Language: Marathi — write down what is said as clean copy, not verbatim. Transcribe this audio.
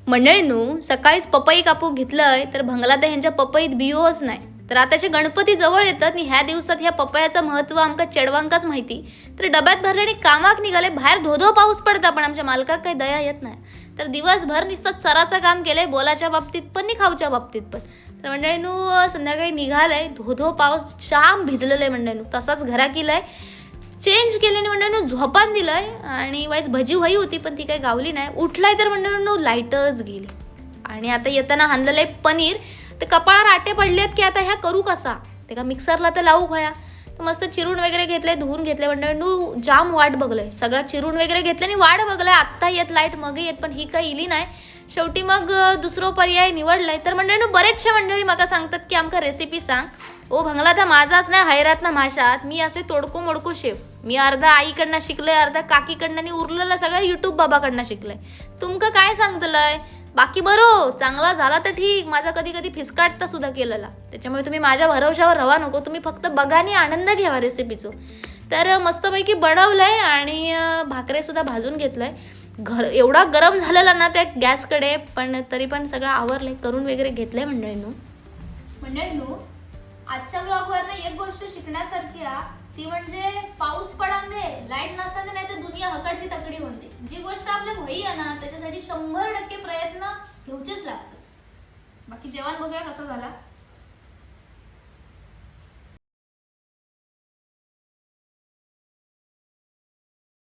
मंडळींनो, सकाळीच पपई कापू घेतलंय तर भंगला तर ह्यांच्या पपईत बियोच नाही. तर आताचे गणपती जवळ येतात आणि ह्या दिवसात ह्या पपयाचं महत्त्व आमका चेडवांकाच माहिती. तर डब्यात भरल्याने कामाक निघाले, बाहेर धोधो पाऊस पडता पण आमच्या मालकाक काही दया येत नाही. तर दिवसभर नुसतं चराचं काम केलंय, बोलाच्या बाबतीत पण आणि खाऊच्या बाबतीत पण. तर मंडळींनो, संध्याकाळी निघालंय, धोधो पाऊस जाम भिजलेलं आहे मंडळींनो. तसाच घरा केलाय, चेंज केल्याने मंडळींनो झोपान दिलंय आणि वाईच भजी होई होती पण ती काही गावली नाही. उठलाय तर मंडळींनो लाईटच गेली आणि आता येताना हाणलेलं आहे पनीर. तर कपाळावर आटे पडलेत की आता ह्या करू कसा, ते का मिक्सरला तर लावू भया. तर मस्त चिरून वगैरे घेतलंय, धुवून घेतलंय मंडळींनो. जाम वाट बघलंय, सगळं चिरून वगैरे घेतलं आणि वाट बघलंय आत्ता येत लाईट, मग येत, पण ही काही इली नाही. शेवटी मग दुसरा पर्याय निवडलाय. तर मंडळींनो, बरेचशे मंडळी मला सांगतात की आमका रेसिपी सांग. ओ भंगला तर माझाच नाही हैरात ना माशात, मी असे तोडको मोडको शेफ. मी अर्धा आईकडनं शिकलंय, अर्धा काकीकडनं आणि उरलेलं सगळं युट्यूब बाबाकडनं शिकलंय. तुमका काय सांगतलंय बाकी बरो चांगला झाला तर ठीक, माझा कधी कधी फिसकाटता सुद्धा केलेला. त्याच्यामुळे तुम्ही माझ्या भरवशावर रवा नको, तुम्ही फक्त बघा आणि आनंद घ्यावा रेसिपीचं. तर मस्तपैकी बनवलंय आणि भाकरे सुद्धा भाजून घेतलंय. घर एवढा गरम झालेला ना त्या गॅसकडे, पण तरी पण सगळं आवरलंय, करून वगैरे घेतलंय मंडळींनो. आजच्या ब्लॉगवर एक गोष्ट शिकण्यासारखी आहे, ती म्हणजे पाऊस पडांदे लाईट नसताना नाही तर दुनिया हकडली तकडी होते. जी गोष्ट आपल्या होई आहे ना त्याच्यासाठी 100% प्रयत्न घेऊचेच लागतात. बाकी जेवण बघूया कसं झाला.